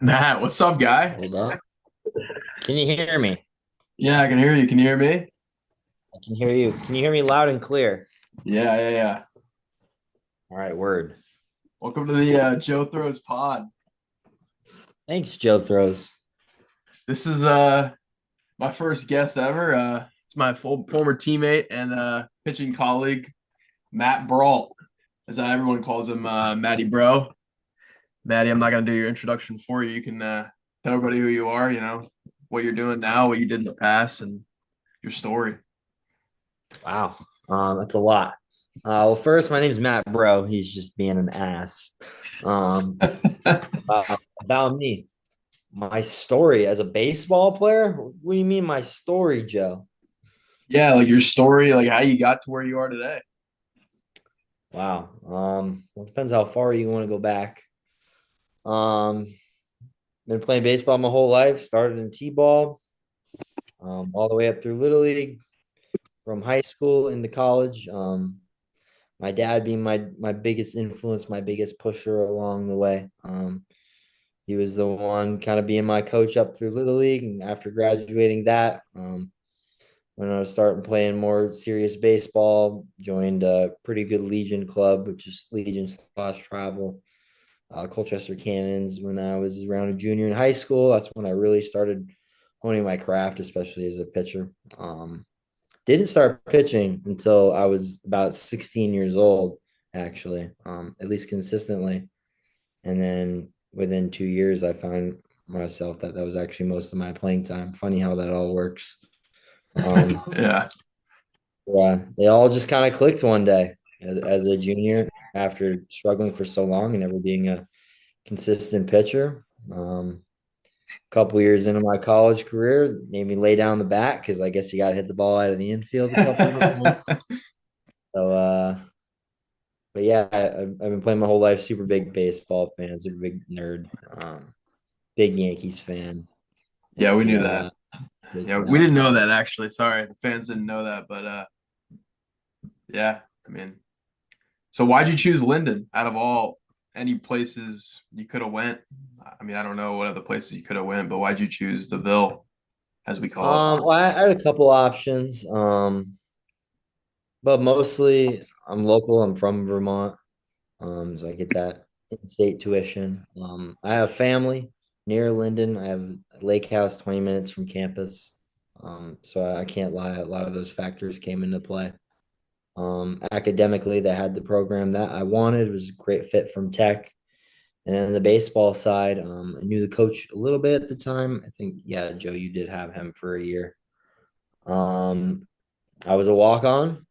Matt, what's up, guy? Hold up. Can you hear me? Yeah, I can hear you. Can you hear me? I can hear you. Can you hear me loud and clear? Yeah, yeah, yeah. All right, word. Welcome to the Joe Throws Pod. Thanks, Joe Throws. This is my first guest ever. It's my former teammate and pitching colleague, Matt Brault, as everyone calls him, Matty Bro. Matty, I'm not gonna do your introduction for you. You can tell everybody who you are. What you're doing now, what you did in the past, and your story. Wow. That's a lot. Well, first, my name's Matt Bro. He's just being an ass. Um, about me, my story as a baseball player. What do you mean, my story, Joe? Yeah, like your story, like how you got to where you are today. Wow. Well, it depends how far you want to go back. Um, been playing baseball my whole life. Started in t-ball, all the way up through little league, from high school into college. My dad being my biggest influence, my biggest pusher along the way. He was the one kind of being my coach up through little league, and after graduating that, when I was starting playing more serious baseball, joined a pretty good Legion club, which is Legion slash travel. Colchester Cannons when I was around a junior in high school. That's when I really started honing my craft, especially as a pitcher. Didn't start pitching until I was about 16 years old, actually, at least consistently. And then within 2 years, I found myself that was actually most of my playing time. Funny how that all works. Um, Yeah. yeah, they all just kind of clicked one day as a junior after struggling for so long and never being a consistent pitcher. Couple years into my college career, made me lay down the bat because I guess you got to hit the ball out of the infield a couple of times. So, but yeah, I've been playing my whole life. Super big baseball fan, super big nerd, big Yankees fan. Yeah, we knew STL that. out, big Yeah, we didn't Sox. know that actually. Sorry, the fans didn't know that, but yeah, I mean, so why'd you choose Linden out of all any places you could have went? I mean, I don't know what other places you could have went, but why'd you choose the Ville, as we call it? Well, I had a couple options, but mostly I'm local. I'm from Vermont, so I get that in-state tuition. I have family near Linden. I have a lake house 20 minutes from campus. So I can't lie, a lot of those factors came into play. Academically, they had the program that I wanted. It was a great fit from tech. And then the baseball side, I knew the coach a little bit at the time. I think, yeah, Joe, you did have him for a year. Um, I was a walk on.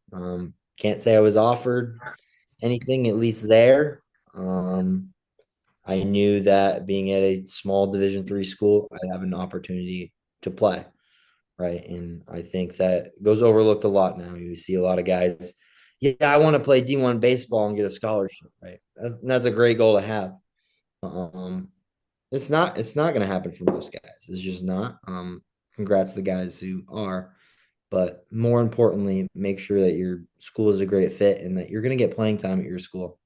Can't say I was offered anything, at least there. I knew that being at a small Division III school, I'd have an opportunity to play, right? And I think that goes overlooked a lot now. You see a lot of guys, yeah, I want to play D1 baseball and get a scholarship, right? That's a great goal to have. Um, it's not going to happen for most guys. It's just not. Congrats to the guys who are, but more importantly, make sure that your school is a great fit and that you're going to get playing time at your school.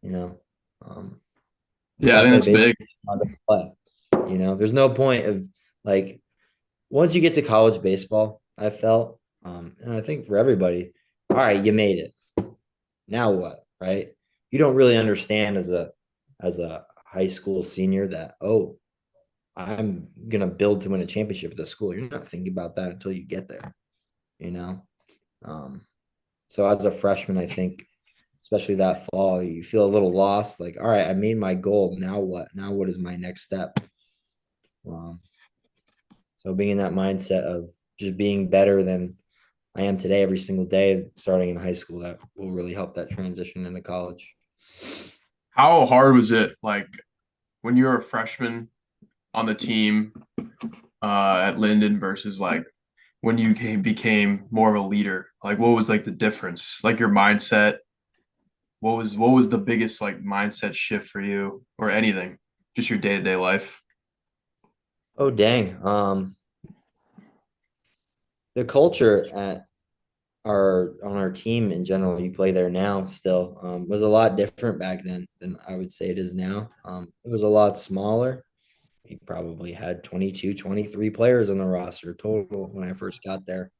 You know, if Yeah, I I think play that's baseball, big. I'm not gonna play. There's no point of like once you get to college baseball, I felt, and I think for everybody, all right, you made it. Now what, right? You don't really understand as a high school senior that, oh, I'm gonna build to win a championship at the school. You're not thinking about that until you get there, you know. Um, so as a freshman, I think, especially that fall, you feel a little lost. Like, all right, I made my goal. Now what? Now what is my next step? Um, so being in that mindset of just being better than I am today every single day, starting in high school, that will really help that transition into college. How hard was it, like when you were a freshman on the team at Linden versus like when you became more of a leader? Like, what was like the difference? Like your mindset. What was the biggest like mindset shift for you, or anything? Just your day to day life. Oh dang. The culture at our on our team in general, you play there now still, was a lot different back then than I would say it is now. It was a lot smaller. We probably had 22, 23 players on the roster total when I first got there.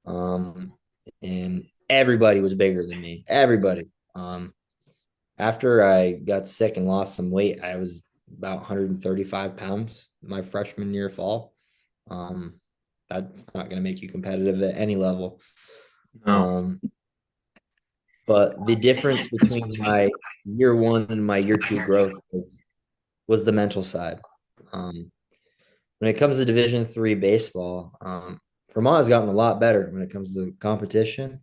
Um, and everybody was bigger than me. Everybody. After I got sick and lost some weight, I was about 135 pounds my freshman year fall. Um, that's not going to make you competitive at any level. No. Um, but the difference between my year one and my year two growth was the mental side. Um, when it comes to Division III baseball, Vermont has gotten a lot better when it comes to competition.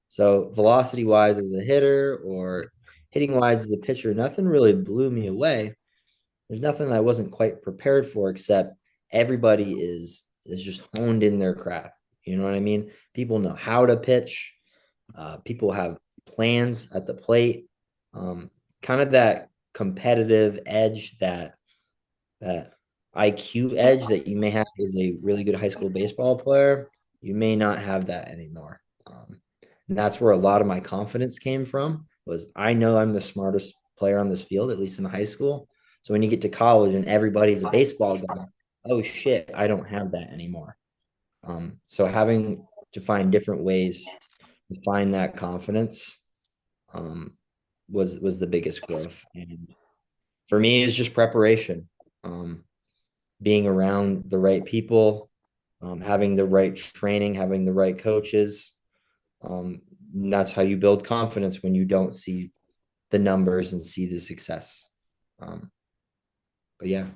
So velocity wise as a hitter or hitting wise as a pitcher, nothing really blew me away. There's nothing that I wasn't quite prepared for, except everybody is just honed in their craft. You know what I mean? People know how to pitch. People have plans at the plate. Kind of that competitive edge, that IQ edge that you may have as a really good high school baseball player. You may not have that anymore. And that's where a lot of my confidence came from. Was I know I'm the smartest player on this field, at least in high school. So when you get to college and everybody's a baseball guy, oh shit, I don't have that anymore. So having to find different ways to find that confidence um, was the biggest growth. And for me, it's just preparation, being around the right people, having the right training, having the right coaches. And that's how you build confidence when you don't see the numbers and see the success. Um, but yeah.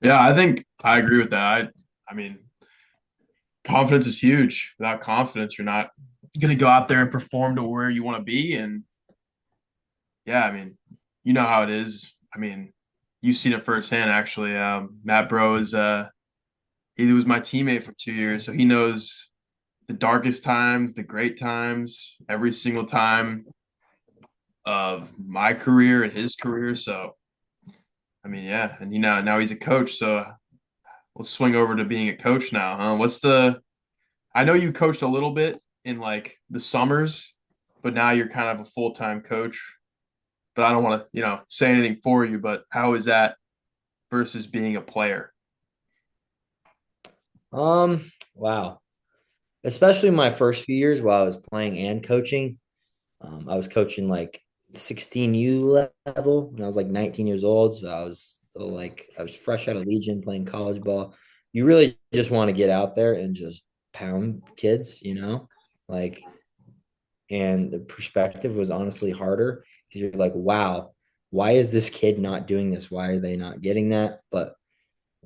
Yeah, I think I agree with that. I mean, confidence is huge. Without confidence, you're not going to go out there and perform to where you want to be. And yeah, I mean, you know how it is. I mean, you've seen it firsthand, actually. Matt Bro is he was my teammate for 2 years, so he knows the darkest times, the great times, every single time of my career and his career. So I mean, yeah, and now he's a coach. So let's swing over to being a coach now, huh? What's the I know you coached a little bit in like the summers, but now you're kind of a full-time coach. But I don't want to, say anything for you, but how is that versus being a player? Wow. Especially my first few years while I was playing and coaching. I was coaching like 16U level when I was like 19 years old. So I was still like, I was fresh out of Legion playing college ball. You really just want to get out there and just pound kids, like, and the perspective was honestly harder because you're like, wow, why is this kid not doing this? Why are they not getting that? But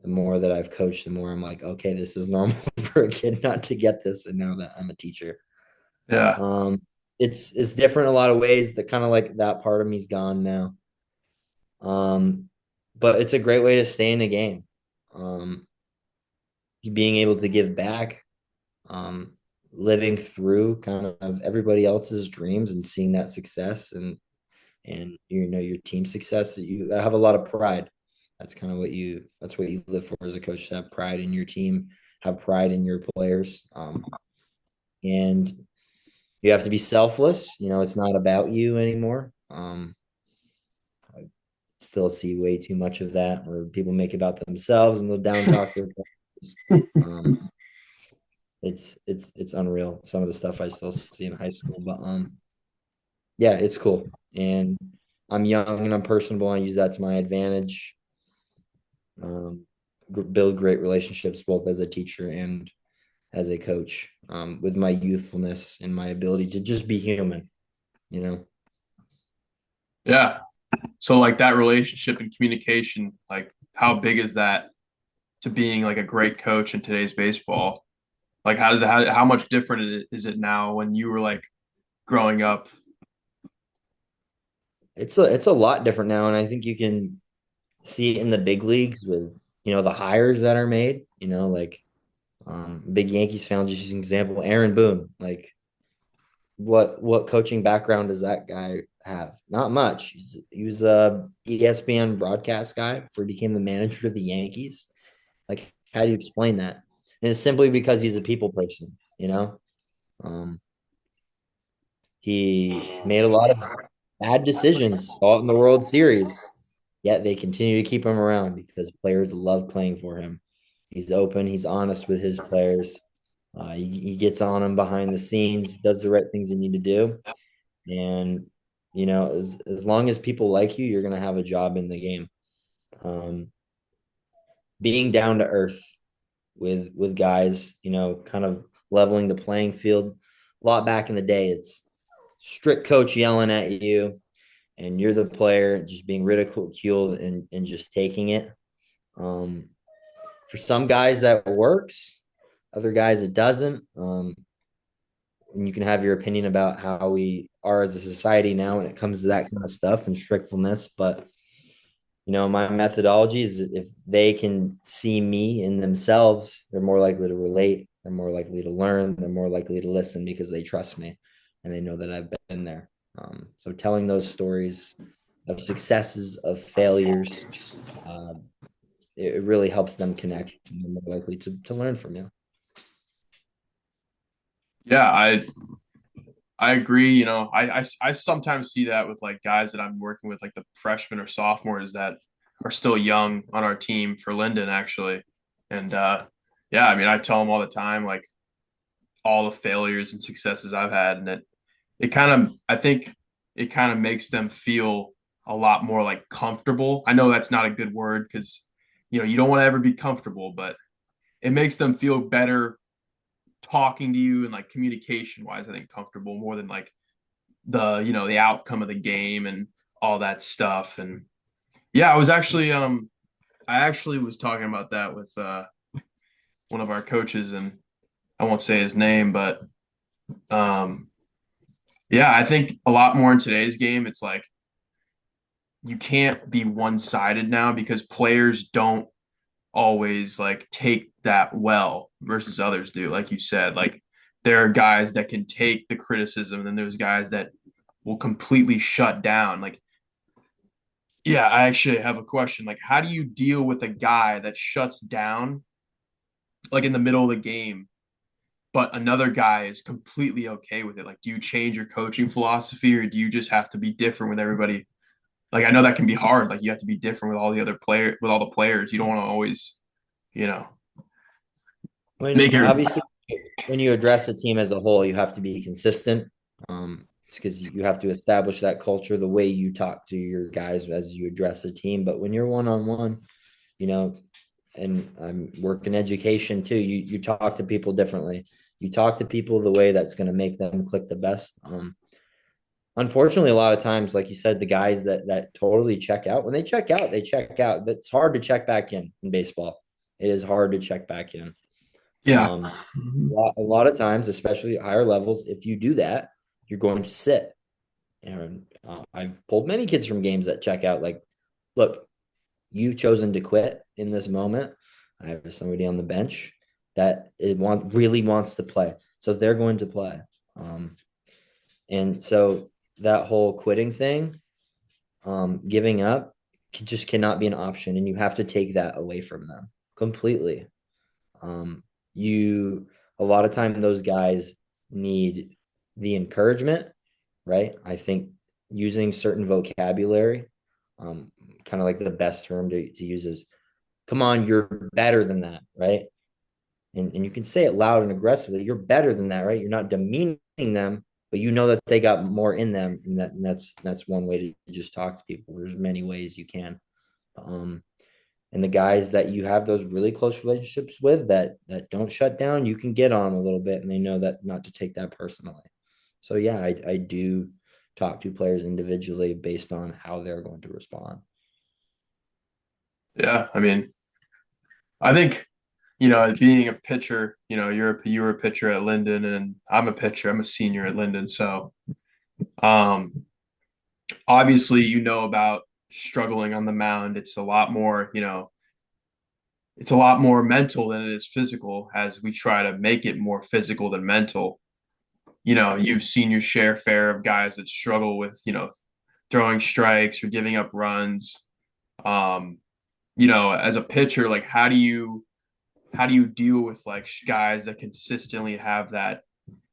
the more that I've coached, the more I'm like, okay, this is normal for a kid not to get this. And now that I'm a teacher, Yeah. um, it's different in a lot of ways. That kind of like that part of me's gone now. But it's a great way to stay in the game. Um, being able to give back, um, living through kind of everybody else's dreams and seeing that success and your team success. You have a lot of pride. That's what you live for as a coach, to have pride in your team, have pride in your players. And you have to be selfless. It's not about you anymore. I still see way too much of that where people make it about themselves and they'll down talk their players. Um, it's unreal, some of the stuff I still see in high school. But yeah, it's cool. And I'm young and I'm personable. I use that to my advantage. Um, build great relationships both as a teacher and as a coach, with my youthfulness and my ability to just be human, you know. Yeah. So like that relationship and communication, like how big is that to being like a great coach in today's baseball? Like how much different is it now when you were like growing up? It's a lot different now, and I think you can see it in the big leagues with the hires that are made. Like, big Yankees fan, just use an example, Aaron Boone. Like, what coaching background does that guy have? Not much. He was a ESPN broadcast guy before he became the manager of the Yankees. Like, how do you explain that? And it's simply because he's a people person. Um, he made a lot of bad decisions, saw it in the World Series, yet they continue to keep him around because players love playing for him. He's open, he's honest with his players. He gets on them behind the scenes, does the right things you need to do. And, as long as people like you, you're going to have a job in the game. Um, Being down to earth with guys, kind of leveling the playing field. A lot back in the day, it's strict coach yelling at you, and you're the player just being ridiculed and just taking it. Um, for some guys that works, other guys it doesn't. And you can have your opinion about how we are as a society now when it comes to that kind of stuff and strictfulness. But my methodology is if they can see me in themselves, they're more likely to relate, they're more likely to learn, they're more likely to listen because they trust me and they know that I've been there. So telling those stories of successes, of failures, uh, it really helps them connect and they're more likely to learn from you. Yeah, I agree. I sometimes see that with like guys that I'm working with, like the freshmen or sophomores that are still young on our team for Linden, actually. And yeah, I mean, I tell them all the time, like all the failures and successes I've had, and it kind of, I think it kind of makes them feel a lot more like comfortable. I know that's not a good word because, you don't want to ever be comfortable, but it makes them feel better talking to you and like communication wise, I think comfortable more than like the outcome of the game and all that stuff. And yeah, I actually was talking about that with one of our coaches, and I won't say his name, but um yeah, I think a lot more in today's game it's like you can't be one-sided now because players don't always like take that well versus others do. Like you said, like there are guys that can take the criticism, and then there's guys that will completely shut down. Like, yeah, I actually have a question. Like, how do you deal with a guy that shuts down like in the middle of the game, but another guy is completely okay with it? Like, do you change your coaching philosophy, or do you just have to be different with everybody? Like, I know that can be hard. Like, you have to be different with all the other player with all the players. You don't want to always, you know, When make it. obviously when you address a team as a whole, you have to be consistent. It's because you have to establish that culture, the way you talk to your guys as you address a team. But when you're one on one, you know, and I'm working education too, you talk to people differently. You talk to people the way that's going to make them click the best. Unfortunately, a lot of times, like you said, the guys that totally check out, when they check out, they check out. It's hard to check back in baseball. It is hard to check back in. Yeah. A lot of times, especially at higher levels, if you do that, you're going to sit. And I've pulled many kids from games that check out. Like, look, you've chosen to quit in this moment. I have somebody on the bench that really wants to play, so they're going to play. Um, and so that whole quitting thing, giving up, just cannot be an option, and you have to take that away from them completely. You A lot of time those guys need the encouragement, right? I think using certain vocabulary, um, kind of like the best term to use is, come on, you're better than that, right? And you can say it loud and aggressively, you're better than that, right? You're not demeaning them, but you know that they got more in them, and that's one way to just talk to people. There's many ways you can. Um, and the guys that you have those really close relationships with that don't shut down, you can get on a little bit and they know that not to take that personally. So yeah, I do talk to players individually based on how they're going to respond. Yeah. I mean, I think, being a pitcher, you were a pitcher at Linden, and I'm a pitcher. I'm a senior at Linden. So, um, obviously, about struggling on the mound. It's a lot more mental than it is physical, as we try to make it more physical than mental. You've seen your share fair of guys that struggle with, throwing strikes or giving up runs. Um, as a pitcher, like how do you deal with like guys that consistently have that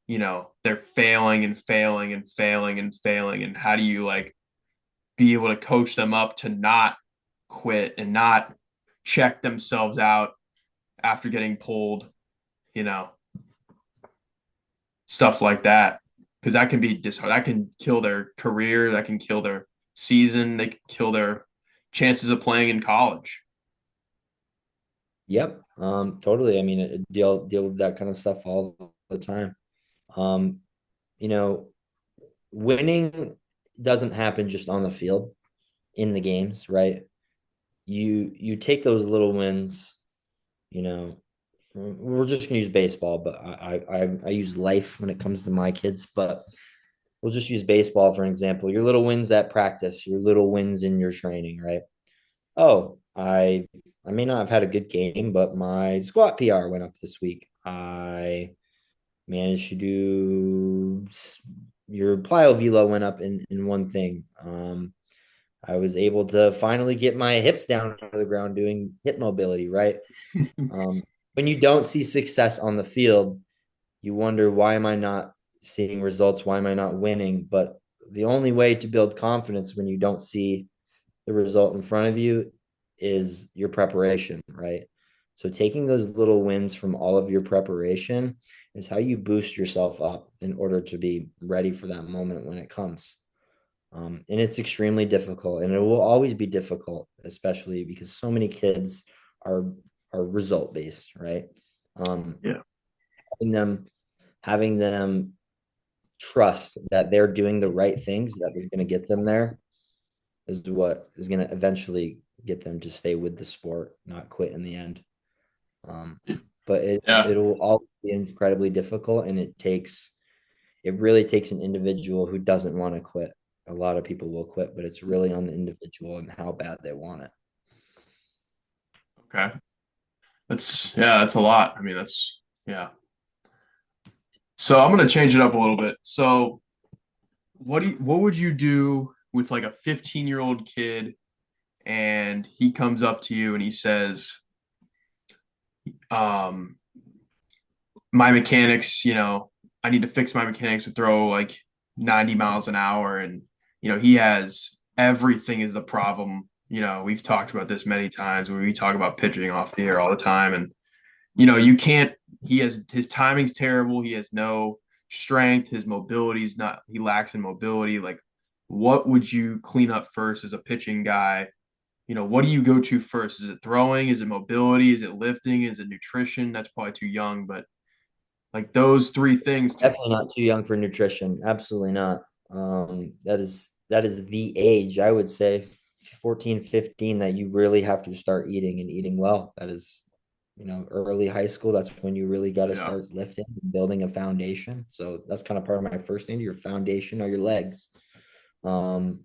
they're failing and failing and failing and failing. And how do you like be able to coach them up to not quit and not check themselves out after getting pulled, you know, stuff like that. Because that can be that can kill their career, that can kill their season, they can kill their chances of playing in college. Yep. Totally. I mean, deal with that kind of stuff all the time. Um, you know, winning doesn't happen just on the field in the games, right? You take those little wins, you know, we're just gonna use baseball, but I use life when it comes to my kids, but we'll just use baseball for an example. Your little wins at practice, your little wins in your training, right? Oh, I may not have had a good game, but my squat PR went up this week. I managed to do your plyo velo went up in one thing. I was able to finally get my hips down to the ground doing hip mobility, right? Um, when you don't see success on the field, you wonder, why am I not seeing results? Why am I not winning? But the only way to build confidence when you don't see the result in front of you is your preparation, right? So taking those little wins from all of your preparation is how you boost yourself up in order to be ready for that moment when it comes. And it's extremely difficult, and it will always be difficult, especially because so many kids are are result based, right? Um, Yeah. having them having them trust that they're doing the right things that is going to get them there is what is going to eventually get them to stay with the sport, not quit in the end. Um, but Yeah. it'll all be incredibly difficult, and it really takes an individual who doesn't want to quit. A lot of people will quit, but it's really on the individual and how bad they want it. Okay. That's a lot. I mean, yeah. So I'm gonna change it up a little bit. So what would you do with like a 15-year-old kid and he comes up to you and he says, um, my mechanics, I need to fix my mechanics to throw like 90 miles an hour. And, he has everything is the problem. We've talked about this many times when we talk about pitching off the air all the time. And, you can't, his timing's terrible. He has no strength. His mobility's not, he lacks in mobility. Like, what would you clean up first as a pitching guy? What do you go to first? Is it throwing? Is it mobility? Is it lifting? Is it nutrition? That's probably too young, but like those three things. Definitely not too young for nutrition. Absolutely not. That is the age, I would say, 14, 15, that you really have to start eating and eating well. That is, early high school. That's when you really got to Yeah. start lifting and building a foundation. So that's kind of part of my first thing. Your foundation are your legs. Um,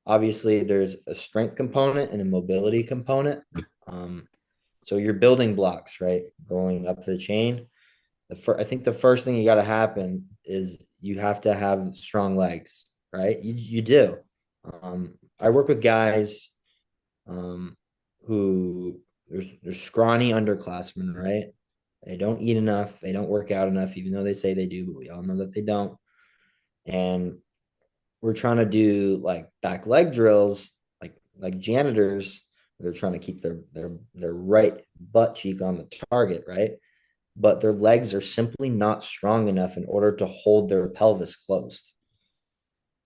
Obviously, there's a strength component and a mobility component. Um, so your building blocks, right? Going up the chain, I think the first thing you got to happen is you have to have strong legs, right? You do. I work with guys um, who they're scrawny underclassmen, right? They don't eat enough, they don't work out enough, even though they say they do, but we all know that they don't. And we're trying to do like back leg drills, like janitors. They're trying to keep their right butt cheek on the target, right? But their legs are simply not strong enough in order to hold their pelvis closed.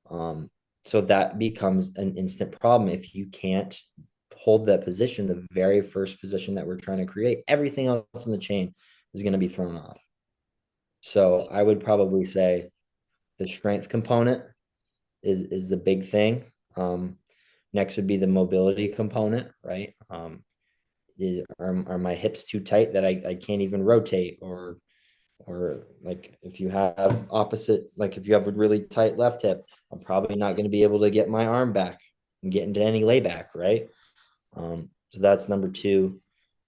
Um, so that becomes an instant problem if you can't hold that position, the very first position that we're trying to create. Everything else in the chain is going to be thrown off. So I would probably say the strength component is the big thing. Next would be the mobility component, right? Are my hips too tight that I can't even rotate, or like if you have opposite, like if you have a really tight left hip, I'm probably not going to be able to get my arm back and get into any layback, right? So that's number two.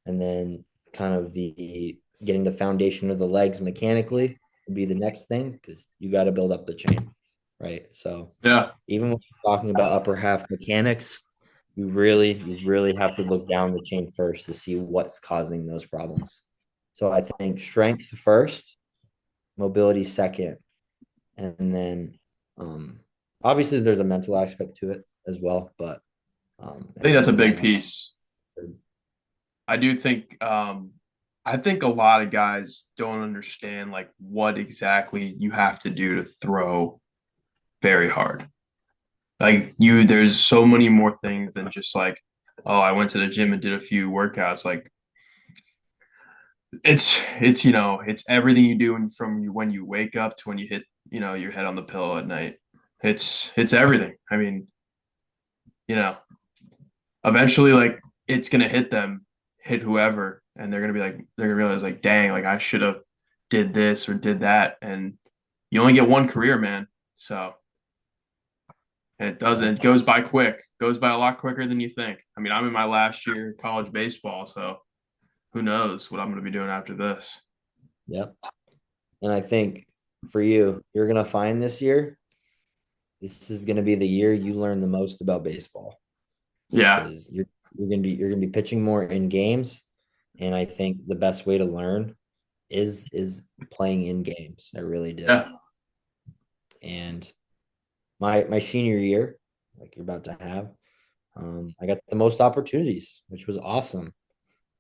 And then kind of the getting the foundation of the legs mechanically would be the next thing, because you got to build up the chain, right? So Yeah. even when you're talking about upper half mechanics, you really have to look down the chain first to see what's causing those problems. So I think strength first, mobility second, and then um, obviously there's a mental aspect to it as well, but I think that's a and big then piece. I do think I think a lot of guys don't understand like what exactly you have to do to throw very hard. Like you there's so many more things than just like, oh, I went to the gym and did a few workouts. Like it's it's everything you do from when you wake up to when you hit, your head on the pillow at night. It's everything. I mean, you know, eventually like it's gonna hit them, hit whoever, and they're gonna realize like, dang, like I should have did this or did that, and you only get one career, man. So and it goes by quick, goes by a lot quicker than you think. I mean, I'm in my last year of college baseball, so who knows what I'm gonna be doing after this. yep. And I think for you, you're gonna find this year, this is gonna be the year you learn the most about baseball Yeah, because you're gonna be pitching more in games, and I think the best way to learn is playing in games. I really do. yeah, And my senior year, like you're about to have, I got the most opportunities, which was awesome.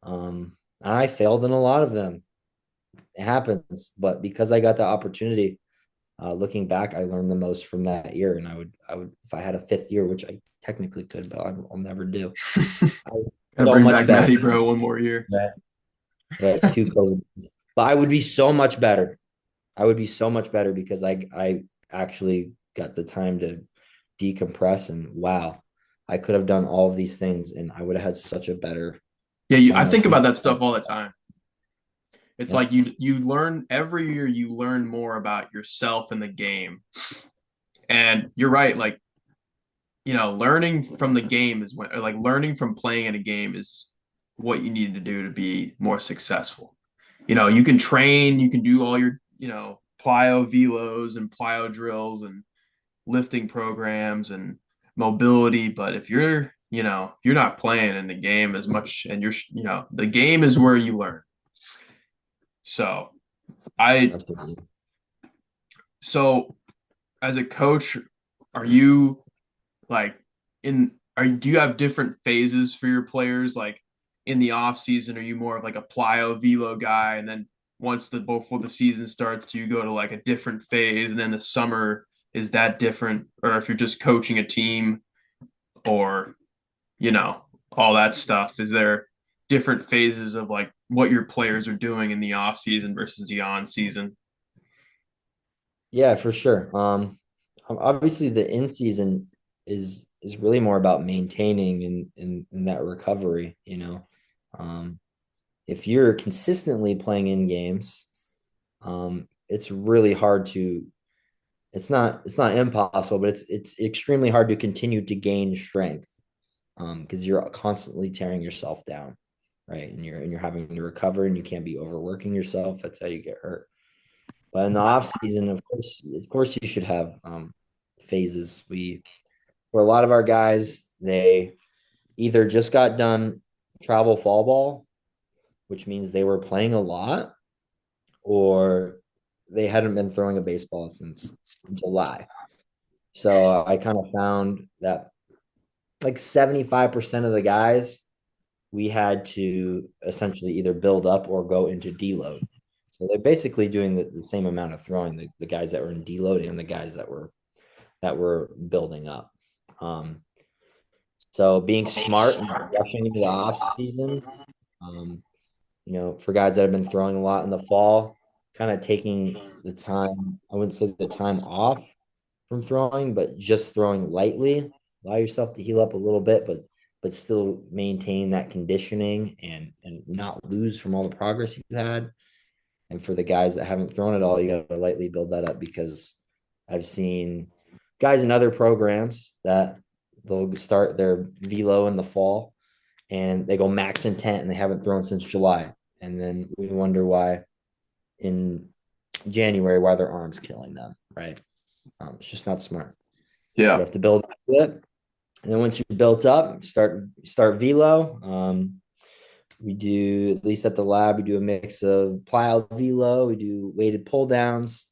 And I failed in a lot of them. It happens, but because I got the opportunity, looking back, I learned the most from that year. And I would, if I had a fifth year, which I technically could, but I'll never do. I would be gotta so bring much back better. Matty Bro one more year. Right. Right. Two COVID. But I would be so much better. I would be so much better because I actually got the time to decompress and wow, I could have done all of these things and I would have had such a better Yeah, I final think about season. that stuff all the time. It's Yep. like you learn every year you learn more about yourself and the game. And you're right, like, learning from the game is when or like learning from playing in a game is what you need to do to be more successful. You can train, you can do all your, plyo velos and plyo drills and lifting programs and mobility, but if you're not playing in the game as much and the game is where you learn. So, I Absolutely. so as a coach, are you like do you have different phases for your players? Like in the off season, are you more of like a plyo velo guy, and then once before the season starts, do you go to like a different phase, and then the summer is that different? Or if you're just coaching a team or all that stuff, is there different phases of like what your players are doing in the off season versus the on season? Yeah, for sure. Obviously the in season is really more about maintaining in that recovery, you know. Um, if you're consistently playing in games, it's really hard to it's not impossible, but it's extremely hard to continue to gain strength because you're constantly tearing yourself down, right? And you're having to recover and you can't be overworking yourself. That's how you get hurt. But in the off season, of course, you should have phases. For a lot of our guys, they either just got done travel fall ball, which means they were playing a lot, or they hadn't been throwing a baseball since July. So I kind of found that like 75% of the guys we had to essentially either build up or go into deload. So they're basically doing the same amount of throwing, the guys that were in deload and the guys that were building up. Um, so being smart and rushing into the off season, um, for guys that have been throwing a lot in the fall, kind of taking the time, I wouldn't say the time off from throwing, but just throwing lightly. Allow yourself to heal up a little bit, but still maintain that conditioning and not lose from all the progress you had. And for the guys that haven't thrown it all, you got to lightly build that up because I've seen guys in other programs that they'll start their velo in the fall and they go max intent and they haven't thrown since July. And then we wonder why in January why their arms killing them, right? It's just not smart. You Yeah. have to build it. And then once you're built up, start velo. We do, at least at the lab, we do a mix of plyo velo, we do weighted pull downs,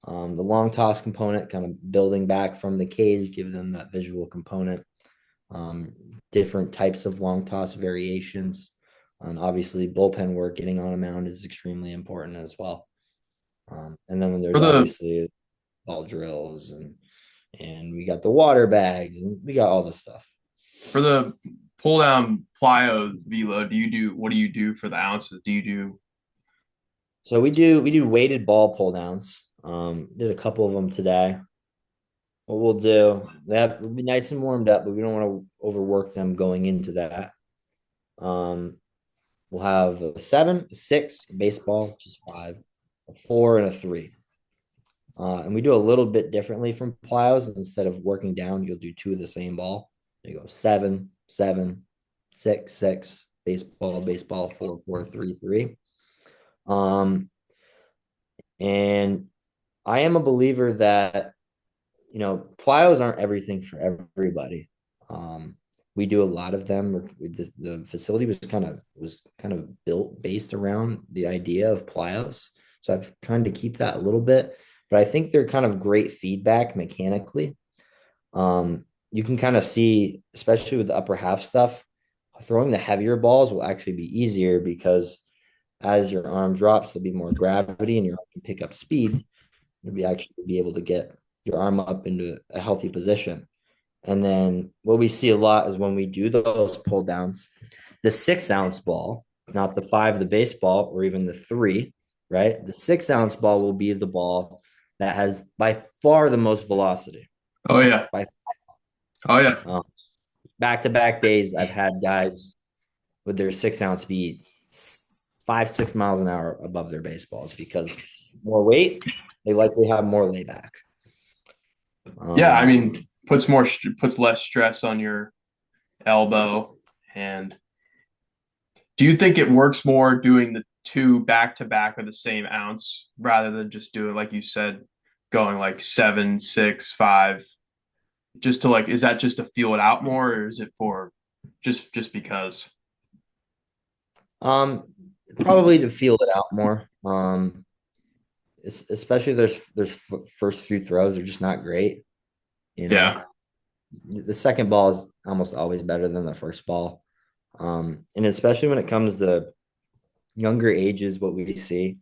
the long toss component, kind of building back from the cage, give them that visual component, um, different types of long toss variations. And obviously, bullpen work, getting on a mound is extremely important as well. And then For there's the obviously ball drills and we got the water bags and we got all the stuff. for the pull down plyo velo, what do you do for the ounces? Do you do So we do weighted ball pull downs. Did a couple of them today. What we'll do, that will be nice and warmed up, but we don't want to overwork them going into that. Um, we'll have a 7, 6, baseball, which is 5, a 4, and a 3. And we do a little bit differently from plyos. Instead of working down, you'll do two of the same ball. You go 7, 7, 6, 6, baseball, baseball, 4, 4, 3, 3. Um, and I am a believer that plyos aren't everything for everybody. Um, we do a lot of them. The facility was kind of built based around the idea of plyos. So I've trying to keep that a little bit, but I think they're kind of great feedback mechanically. You can kind of see, especially with the upper half stuff, throwing the heavier balls will actually be easier because as your arm drops, there'll be more gravity and your arm can pick up speed. You'll be able to get your arm up into a healthy position. And then what we see a lot is when we do those pull downs, the 6 ounce ball, not the 5, the baseball, or even the 3, right? The 6 ounce ball will be the ball that has by far the most velocity. Oh yeah. By Oh yeah. back to back days, I've had guys with their 6 ounce be 5, 6 miles an hour above their baseballs because more weight, they likely have more layback. Yeah, I Um, mean, puts less stress on your elbow. And do you think it works more doing the two back to back of the same ounce rather than just doing like you said, going like 7, 6, 5, just to like, is that just to feel it out more, or is it for just because? um, Probably to feel it out more. Especially there's first few throws are just not great. You know, Yeah. the second ball is almost always better than the first ball. And especially when it comes to younger ages, what we see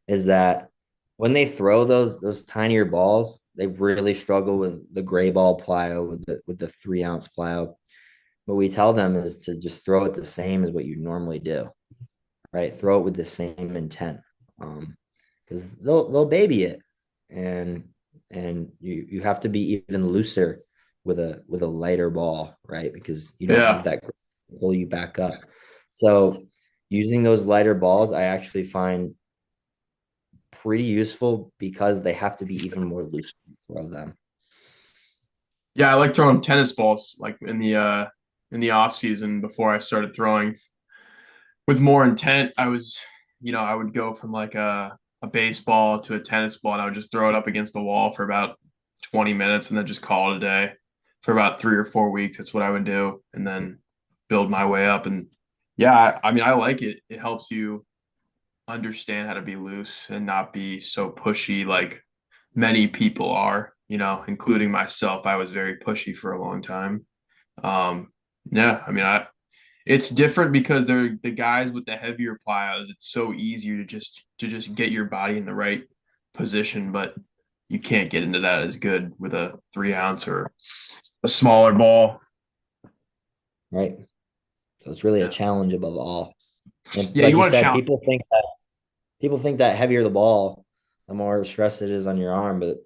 is that when they throw those tinier balls, they really struggle with the gray ball plyo with the 3 ounce plyo. What we tell them is to just throw it the same as what you normally do, right? Throw it with the same intent, because they'll baby it, and you have to be even looser with a lighter ball, right? Because you don't have Yeah. that pull you back up. So using those lighter balls, I actually find pretty useful because they have to be even more loose to throw them. Yeah, I like throwing tennis balls like in the off season before I started throwing with more intent. I would go from like a baseball to a tennis ball and I would just throw it up against the wall for about 20 minutes and then just call it a day for about 3 or 4 weeks. That's what I would do and then build my way up. And yeah, I mean, I like it. It helps you understand how to be loose and not be so pushy like many people are, including myself. I was very pushy for a long time. Um, yeah, I mean, it's different because they're the guys with the heavier plyos. It's so easier to just get your body in the right position, but you can't get into that as good with a 3 ounce or a smaller ball. Right? So it's really a Yeah, challenge above all. And yeah. like You you want to said, challenge. people think that heavier the ball, the more stress it is on your arm, but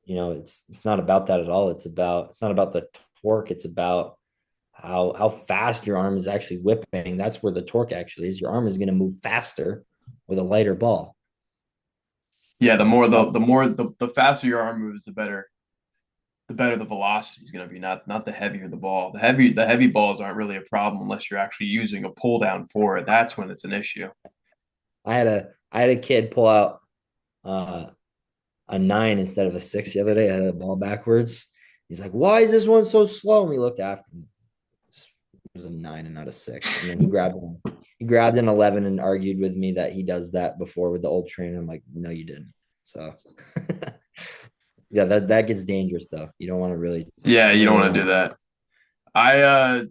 it's not about that at all. It's not about the torque. It's about how fast your arm is actually whipping. That's where the torque actually is. Your arm is going to move faster with a lighter ball. Yeah, the more That the faster your arm moves, the better the velocity is going to be. Not the heavier the ball. The heavy balls aren't really a problem unless you're actually using a pull down for it. That's when it's an issue. I had a kid pull out uh, a 9 instead of a 6 the other day. I had the ball backwards. He's like, "Why is this one so slow?" And we looked after him. It was a 9 and not a 6. And then he grabbed an 11 and argued with me that he does that before with the old trainer. I'm like, no, you didn't. So yeah, that gets dangerous though. You don't want to really Yeah, you you don't don't really want to want do that. I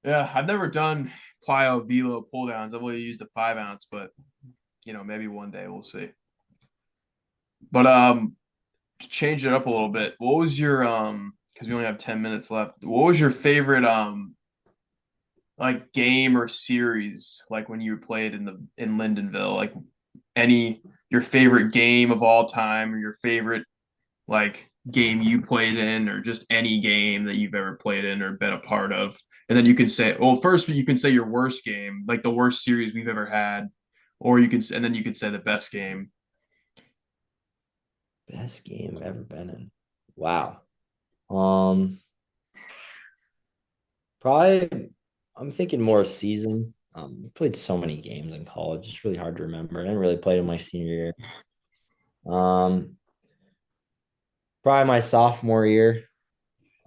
yeah, I've never done plyo velo pull downs. I've only used a 5 ounce, but maybe one day we'll see. But to change it up a little bit, what was your because we only have 10 minutes left. What was your favorite like game or series like when you played in Lindenville? Like any your favorite game of all time or your favorite like game you played in or just any game that you've ever played in or been a part of. And then you can say, well, first you can say your worst game, like the worst series we've ever had, or and then you could say the best game. best game I've ever been in. Wow. Um, Probably I'm thinking more season. Played so many games in college. It's really hard to remember. I didn't really play in my senior year. Um, Probably my sophomore year.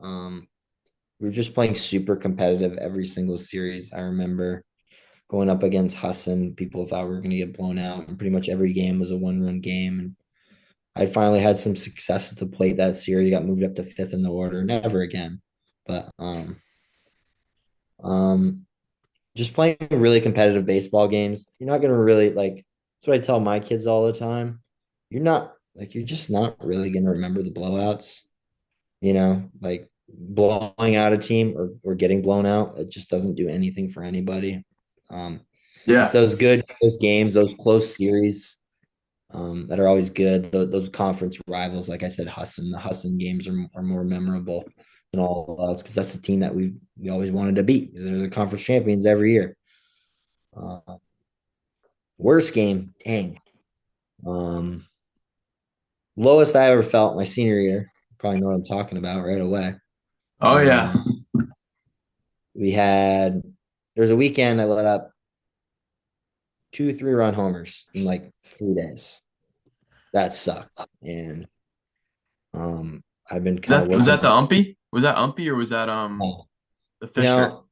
Um, we were just playing super competitive every single series. I remember going up against Hassan. People thought we were going to get blown out, and pretty much every game was a one-run game. And I finally had some success at the plate that series. Got moved up to fifth in the order. Never again, but um, just playing really competitive baseball games. You're not going to really like. That's what I tell my kids all the time. You're just not really going to remember the blowouts. Like blowing out a team or getting blown out, it just doesn't do anything for anybody. Um, it's Yeah. those good those games, those close series that are always good. Those conference rivals, like I said, the Hassan games are more memorable than all else because that's the team that we always wanted to beat because they're the conference champions every year. Uh, Worst game, dang. Um, Lowest I ever felt my senior year. Probably know what I'm talking about right away. Oh yeah. Um, we had there was a weekend I let up two 3-run homers in like 3 days. That sucked, and I've been kind of Was working that the on. umpy? Was that umpy or was that the You Fisher? know,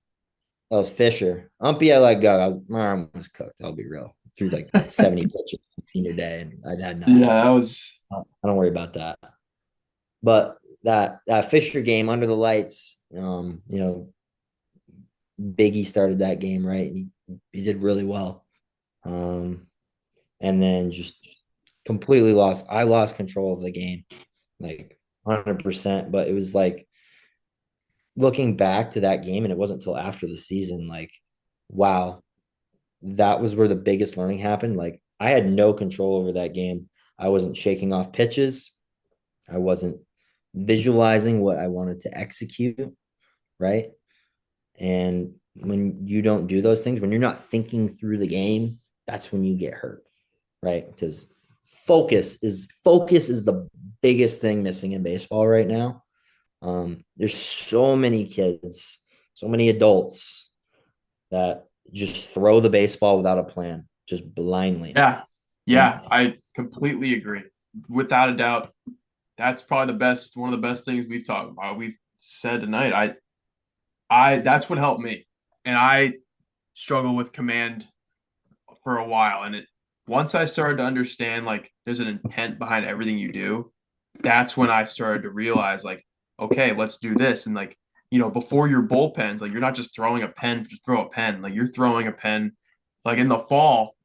that was Fisher. Umpy, I let go. My arm was cooked. I'll be real. Threw like 70 pitches on senior day, and I had Yeah, nothing. that was I don't worry about that. But that Fisher game under the lights, Biggie started that game right, and he did really well. Um, and then just completely lost. I lost control of the game, like 100%. But it was like looking back to that game, and it wasn't until after the season, like, wow, that was where the biggest learning happened. Like, I had no control over that game. I wasn't shaking off pitches. I wasn't visualizing what I wanted to execute, right? And when you don't do those things, when you're not thinking through the game, that's when you get hurt, right? Because focus is the biggest thing missing in baseball right now. There's so many kids, so many adults that just throw the baseball without a plan, just blindly. yeah. And Yeah, I completely agree. Without a doubt, that's probably one of the best things we've talked about. We've said tonight. I that's what helped me. And I struggled with command for a while. And once I started to understand like there's an intent behind everything you do, that's when I started to realize like, okay, let's do this. And like, before your bullpens, like you're not just throwing a pen, just throw a pen. Like you're throwing a pen like in the fall,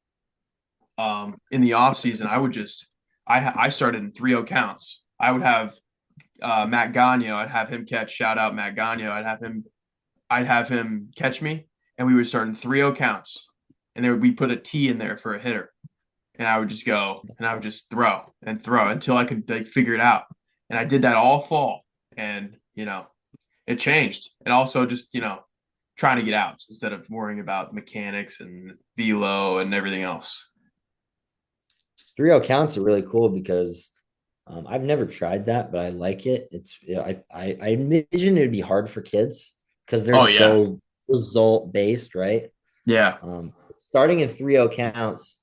in the off season, I started in 3-0 counts. I would have Matt Gagno, I'd have him catch, shout out Matt Gagno, I'd have him catch me, and we would start in 3-0 counts. And we put a T in there for a hitter. And I would just go and I would just throw and throw until I could like figure it out. And I did that all fall. And, it changed. And also just, trying to get outs instead of worrying about mechanics and velo and everything else. 3-0 counts are really cool because I've never tried that, but I like it. I envision it would be hard for kids because they're Oh yeah. so result based, right? Yeah. Starting in 3-0 counts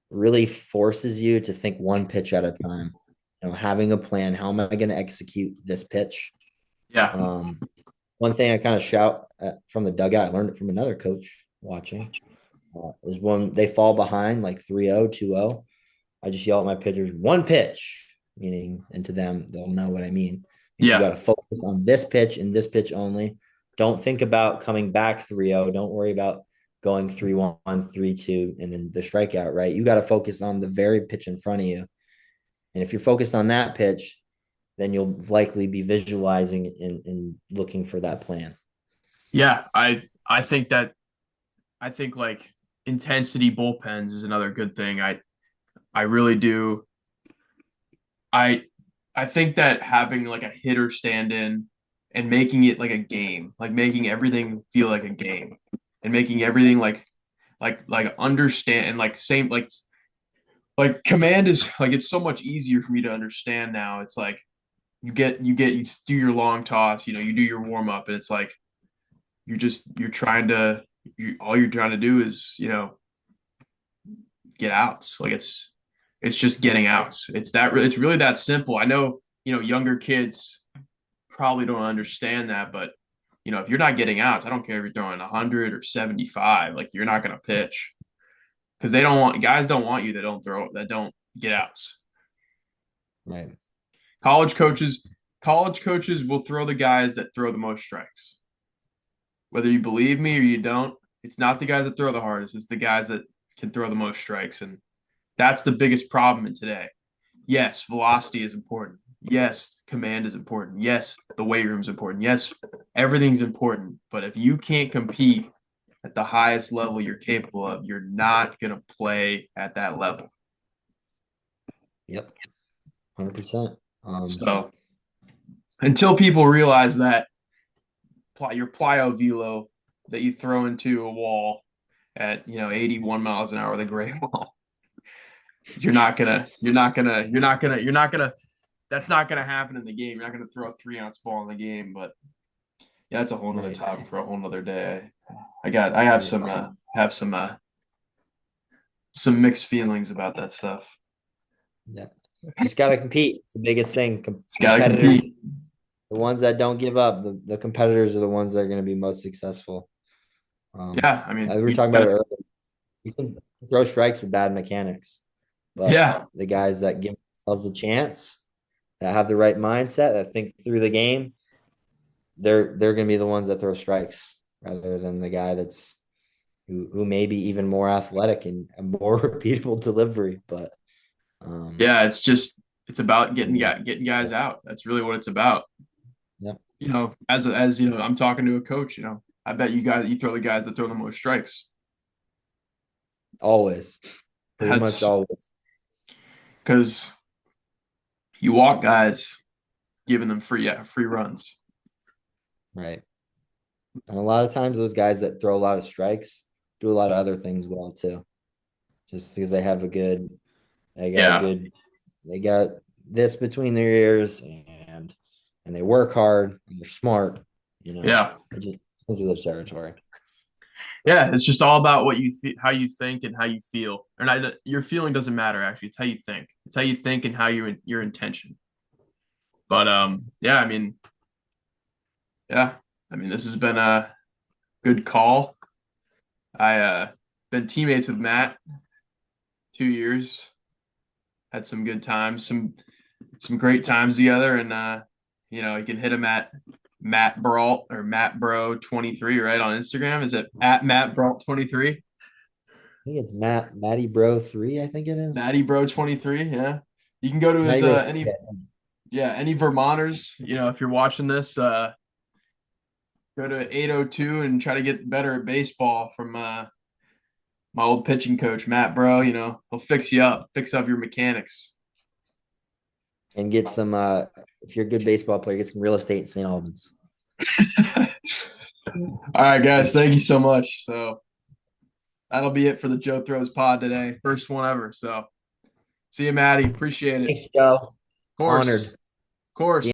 really forces you to think one pitch at a time. Having a plan. How am I going to execute this pitch? Yeah. Um, One thing I kind of shout at, from the dugout, I learned it from another coach watching, is when they fall behind like 3-0, 2-0. I just yell at my pitchers, one pitch, meaning, and to them, they'll know what I mean. Means you got Yeah. to focus on this pitch and this pitch only. Don't think about coming back 3-0. Don't worry about going 3-1, 3-2, and then the strikeout, right? You got to focus on the very pitch in front of you. And if you're focused on that pitch, then you'll likely be visualizing and looking for that plan. Yeah. I think like intensity bullpens is another good thing. I really do. I I think that having like a hitter stand in and making it like a game, like making everything feel like a game and making everything like understand and like same like command is like it's so much easier for me to understand now. It's like you do your long toss, you do your warm up and it's like you're trying to all you're trying to do is, get outs. Like it's just getting outs. It's really that simple. I know, younger kids probably don't understand that, but if you're not getting outs, I don't care if you're throwing 100 or 75, like you're not going to pitch because they don't want guys don't want you that don't get outs. Right. College coaches college coaches will throw the guys that throw the most strikes. Whether you believe me or you don't, it's not the guys that throw the hardest, it's the guys that can throw the most strikes and that's the biggest problem in today. Yes, velocity is important. Yes, command is important. Yes, the weight room is important. Yes, everything's important. But if you can't compete at the highest level you're capable of, you're not going to play at that level. Yep. 100%. So until people realize that your plyo velo that you throw into a wall at 81 miles an hour with a gray ball, you're not gonna that's not gonna happen in the game. You're not gonna throw a 3 ounce ball in the game, but yeah, that's a whole nother Right. topic for a whole nother day. I have Yeah. some mixed feelings about that stuff. Yeah. Just got to compete. It's the biggest thing. It's got to Competitors, compete. the ones that don't give up, the competitors are the ones that are going to be most successful. Yeah, I mean, As we were you just talking about gotta. it earlier, you can throw strikes with bad mechanics, but Yeah, the guys that give themselves a chance, that have the right mindset, that think through the game, they're going to be the ones that throw strikes rather than the guy that's who may be even more athletic and a more repeatable delivery. But yeah. It's about yeah, getting guys out. That's really what it's about. yeah, As I'm talking to a coach. I bet you throw the guys that throw the most strikes. always, pretty much That's always, because you walk guys giving them free runs. right. And a lot of times, those guys that throw a lot of strikes do a lot of other things well too, just because they got a Yeah, good, they got this between their ears, and they work hard and they're smart. yeah. It just comes with their territory. Yeah, it's just all about how you think and how you feel. And your feeling doesn't matter actually. It's how you think. It's how you think and how your intention. But yeah, yeah, this has been a good call. I been teammates with Matt 2 years. Had some good times, some great times together, and you can hit him at Matt Brault or Matt Bro 23 right on Instagram. Is it at Matt Brault 23? I think it's Matty Bro 3, I think it is. Matty Bro 23, yeah. You can go to his Matty Bro 3. any Vermonters, if you're watching this, go to 802 and try to get better at baseball from my old pitching coach, Matt Bro, he'll fix up your mechanics. And get some if you're a good baseball player, get some real estate in St. Albans. All right, guys, thank you so much. So that'll be it for the Joe Throws pod today. First one ever. So see you, Maddie. Appreciate it. Thanks, Joe. Of course. Honored. Of course. See